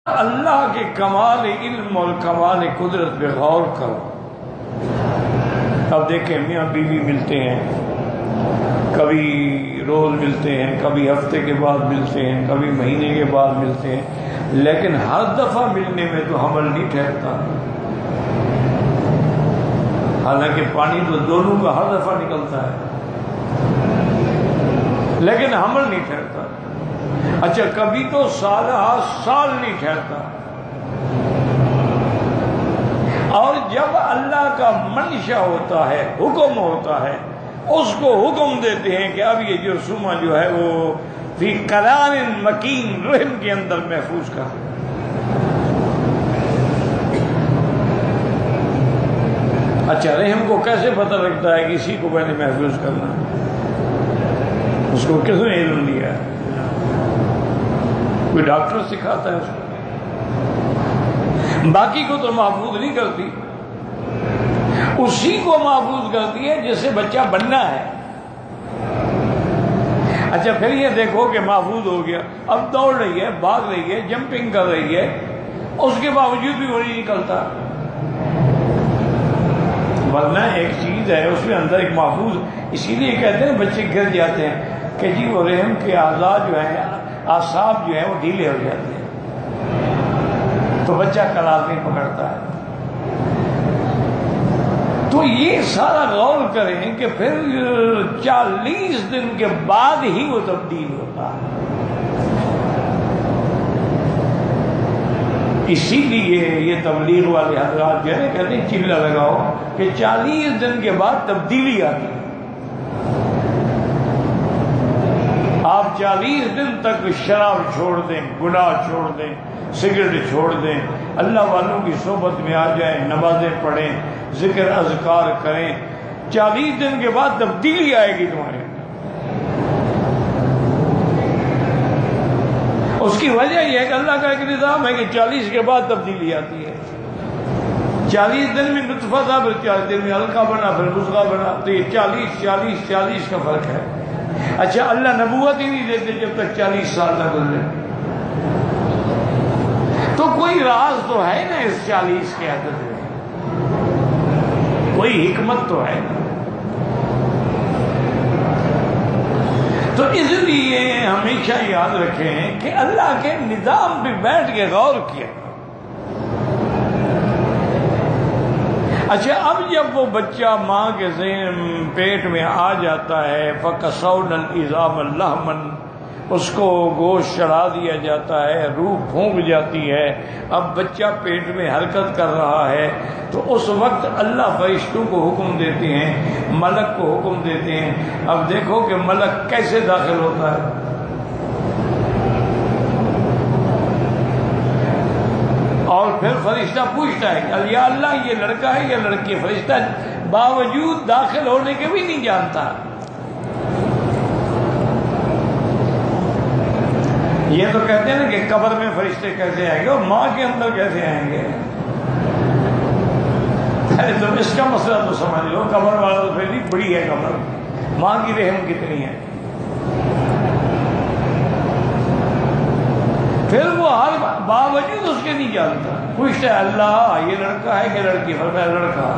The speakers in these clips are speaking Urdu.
اللہ کے کمال علم اور کمال قدرت پہ غور کرو۔ اب دیکھیں میاں بیوی ملتے ہیں، کبھی روز ملتے ہیں، کبھی ہفتے کے بعد ملتے ہیں، کبھی مہینے کے بعد ملتے ہیں، لیکن ہر دفعہ ملنے میں تو حمل نہیں ٹھہرتا۔ حالانکہ پانی تو دونوں کا ہر دفعہ نکلتا ہے، لیکن حمل نہیں ٹھہرتا۔ اچھا کبھی تو سال سال نہیں ٹھہرتا، اور جب اللہ کا منشا ہوتا ہے، حکم ہوتا ہے، اس کو حکم دیتے ہیں کہ اب یہ جو سما جو ہے وہ فی قرار مکین رحم کے اندر محفوظ کر۔ اچھا رحم کو کیسے پتہ لگتا ہے کہ اسی کو میں نے محفوظ کرنا ہے؟ اس کو کس نے علم دیا ہے؟ کوئی ڈاکٹر سکھاتا ہے اس کو؟ باقی کو تو محفوظ نہیں کرتی، اسی کو محفوظ کرتی ہے جس سے بچہ بننا ہے۔ اچھا پھر یہ دیکھو کہ محفوظ ہو گیا، اب دوڑ رہی ہے، بھاگ رہی ہے، جمپنگ کر رہی ہے، اس کے باوجود بھی وہ نہیں نکلتا۔ ورنہ ایک چیز ہے اس میں اندر ایک محفوظ، اسی لیے کہتے ہیں بچے گر جاتے ہیں کہ جی وہ رحم کے اعضاء جو ہیں، اعصاب جو ہیں وہ ڈھیلے ہو جاتے ہیں، تو بچہ کلاس نہیں پکڑتا ہے۔ تو یہ سارا غور کریں کہ پھر 40 دن کے بعد ہی وہ تبدیل ہوتا ہے۔ اسی لیے یہ تبلیغ والے حضرات جو ہے کہتے ہیں چلہ لگاؤ کہ 40 دن کے بعد تبدیلی آتی ہے۔ آپ 40 دن تک شراب چھوڑ دیں، گناہ چھوڑ دیں، سگریٹ چھوڑ دیں، اللہ والوں کی صحبت میں آ جائیں، نمازیں پڑھیں، ذکر اذکار کریں، 40 دن کے بعد تبدیلی آئے گی تمہارے۔ اس کی وجہ یہ ہے کہ اللہ کا ایک نظام ہے کہ 40 کے بعد تبدیلی آتی ہے۔ 40 دن میں نطفہ تھا، پھر 40 دن میں حلقہ بنا، پھر مضغہ بنا، تو یہ 40 کا فرق ہے۔ اچھا اللہ نبوت ہی نہیں دیتے جب تک 40 سال نہ گزرے، تو کوئی راز تو ہے نا اس 40 کے عدد میں، کوئی حکمت تو ہے نا۔ تو اس لیے ہمیشہ یاد رکھیں کہ اللہ کے نظام پہ بیٹھ کے غور کیا۔ اچھا اب جب وہ بچہ ماں کے پیٹ میں آ جاتا ہے فَكَسَوْنَا الْعِظَامَ لَحْمًا، اس کو گوشت چڑھا دیا جاتا ہے، روح پھونک جاتی ہے، اب بچہ پیٹ میں حرکت کر رہا ہے، تو اس وقت اللہ فرشتوں کو حکم دیتے ہیں، ملک کو حکم دیتے ہیں۔ اب دیکھو کہ ملک کیسے داخل ہوتا ہے۔ اور پھر فرشتہ پوچھتا ہے کہ یا اللہ یہ لڑکا ہے یا لڑکی؟ فرشتہ باوجود داخل ہونے کے بھی نہیں جانتا۔ یہ تو کہتے ہیں نا کہ قبر میں فرشتے کیسے آئیں گے اور ماں کے اندر کیسے آئیں گے؟ تو اس کا مسئلہ تو سمجھ لو، قبر والا تو پھر بھی بڑی ہے قبر، ماں کی رحم کتنی ہے۔ پھر وہ ہر باوجود اس کے نہیں جانتا، پوچھتا ہے اللہ یہ لڑکا ہے کہ لڑکی؟ فرمایا لڑکا۔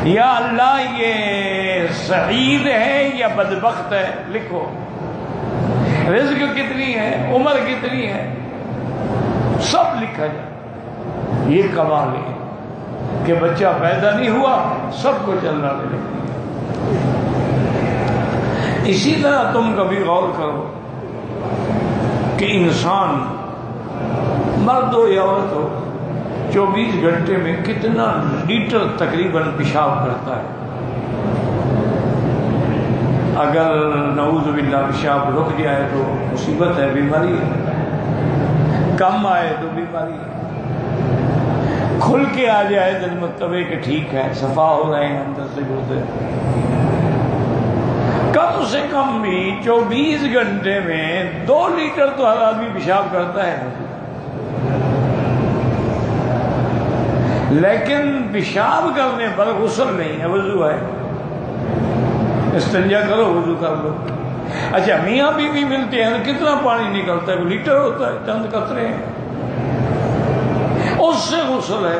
یا اللہ یہ سعید ہے یا بدبخت ہے؟ لکھو۔ رزق کتنی ہے، عمر کتنی ہے، سب لکھا جائے۔ یہ کمال ہے کہ بچہ پیدا نہیں ہوا، سب کو چلنا ملے۔ اسی طرح تم کبھی غور کرو کہ انسان مرد ہو یا عورت ہو 24 گھنٹے میں کتنا لیٹر تقریباً پیشاب کرتا ہے۔ اگر نعوذ باللہ پیشاب رک جائے تو مصیبت ہے، بیماری ہے، کم آئے تو بیماری ہے، کھل کے آ جائے دل مطلب ہے کہ ٹھیک ہے، صفا ہو رہے ہیں اندر سے گردے۔ کم سے کم بھی 24 گھنٹے میں 2 لیٹر تو ہر آدمی پیشاب کرتا ہے، لیکن پیشاب کرنے پر غسل نہیں ہے، وضو ہے۔ استنجا کرو، وضو کر لو۔ اچھا میاں بیوی ملتے ہیں، کتنا پانی نکلتا ہے؟ لیٹر ہوتا ہے، چند قطرے ہیں۔ غسل ہے.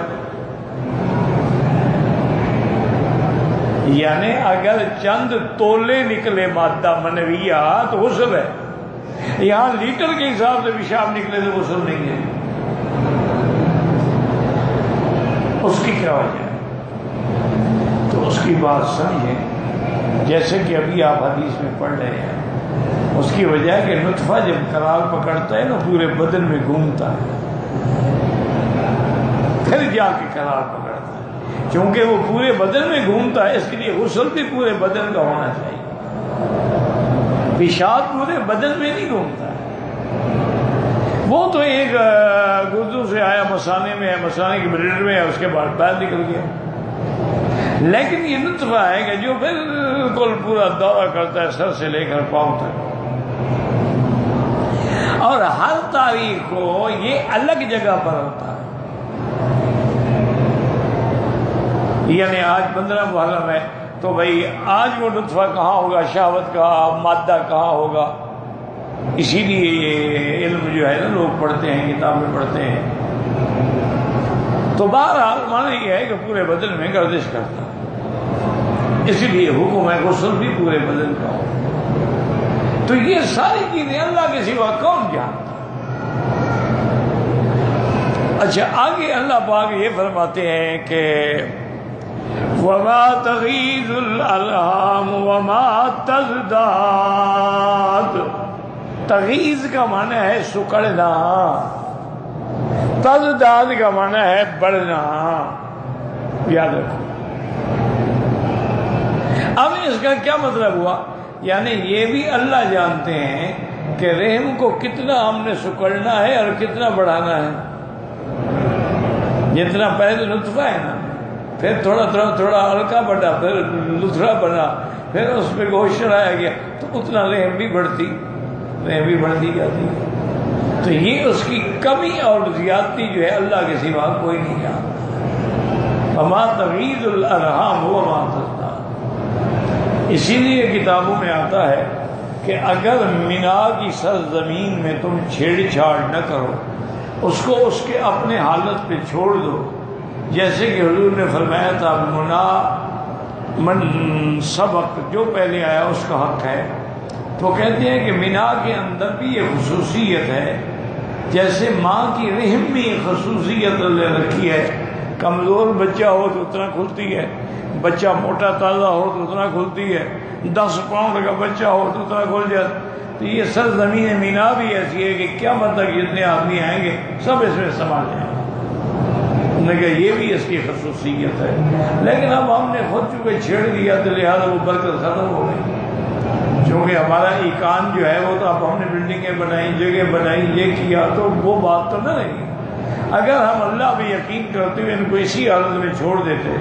یعنی اگر چند تولے نکلے مادہ منویہ تو غسل ہے. یہاں لیٹر کے حساب سے پیشاب نکلے تو غسل نہیں ہے. اس کی کیا وجہ ہے؟ تو اس کی بات سمجھیں. جیسے کہ ابھی آپ حدیث میں پڑھ رہے ہیں، اس کی وجہ ہے کہ نطفہ جب قرار پکڑتا ہے نا پورے بدن میں گھومتا ہے، پھر جا کے قرار پکڑتا ہے. چونکہ وہ پورے بدن میں گھومتا ہے، اس کے لیے غسل بھی پورے بدن کا ہونا چاہیے. پیشاب پورے بدن میں نہیں گھومتا ہے. وہ تو ایک گردوں سے آیا مسانے میں ہے، مسانے کے بلیڈر میں ہے، اس کے بعد باہر نکل گیا. لیکن یہ نطفہ ہے کہ جو بالکل پورا دورہ کرتا ہے سر سے لے کر پاؤں تک، اور ہر تاریخ کو یہ الگ جگہ پر ہوتا ہے. یعنی آج 15 محرم ہے تو بھائی آج وہ نطفہ کہاں ہوگا، شہوت کا مادہ کہاں ہوگا. اسی لیے یہ علم جو ہے نا لوگ پڑھتے ہیں، کتابیں پڑھتے ہیں. تو بہرحال معنی یہ ہے کہ پورے بدن میں گردش کرتا ہے، اسی لیے حکم ہے غسل بھی پورے بدن کا ہو. تو یہ ساری چیزیں اللہ کے سوا کون جانتا. اچھا آگے اللہ پاک یہ فرماتے ہیں کہ وَمَا تَغِيظُ الْأَرْحَامُ وَمَا تَزْدَادُ. تغیظ کا معنی ہے سکڑنا، تزداد کا معنی ہے بڑھنا. یاد رکھو. اب اس کا کیا مطلب ہوا؟ یعنی یہ بھی اللہ جانتے ہیں کہ رحم کو کتنا ہم نے سکڑنا ہے اور کتنا بڑھانا ہے. جتنا پہلے نطفہ ہے نا، پھر تھوڑا ہلکا بڑھا، پھر لتھڑا بنا، پھر اس پہ گوشت چڑھایا گیا، تو اتنا رحم بھی بڑھتی جاتی ہے. تو یہ اس کی کمی اور زیادتی جو ہے اللہ کے سوا کوئی نہیں جانتا. وما تغیظ الارحام وما تزداد. اسی لیے کتابوں میں آتا ہے کہ اگر مینا کی سرزمین میں تم چھیڑ چھاڑ نہ کرو، اس کو اس کے اپنے حالت پہ چھوڑ دو. جیسے کہ حضور نے فرمایا تھا من سبق، جو پہلے آیا اس کا حق ہے. تو کہتے ہیں کہ مینا کے اندر بھی یہ خصوصیت ہے، جیسے ماں کی رحم میں یہ خصوصیت اللہ رکھی ہے. کمزور بچہ ہو تو اتنا کھلتی ہے، بچہ موٹا تازہ ہو تو اتنا کھلتی ہے، 10 پاؤنڈ کا بچہ ہو تو اتنا کھل جاتا. تو یہ سرزمین مینا بھی ایسی ہے کہ قیامت تک جتنے آدمی آئیں گے سب اس میں سما جائیں گے. انہوں نے کہا یہ بھی اس کی خصوصیت ہے. لیکن اب ہم نے خود چونکہ چھیڑ دیا تو لہٰذا وہ برکت ختم ہو گئی. کیونکہ ہمارا ایکان جو ہے وہ تو اب ہم نے بلڈنگیں بنائی، جگہ بنائی، یہ کیا، تو وہ بات تو نہ رہی. اگر ہم اللہ پہ یقین کرتے ہوئے ان کو اسی حالت میں چھوڑ دیتے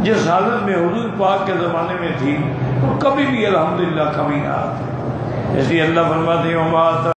جس حالت میں حضور پاک کے زمانے میں تھی، تو کبھی بھی الحمدللہ کمی نہ آتی. اس لیے اللہ فرماتے ہیں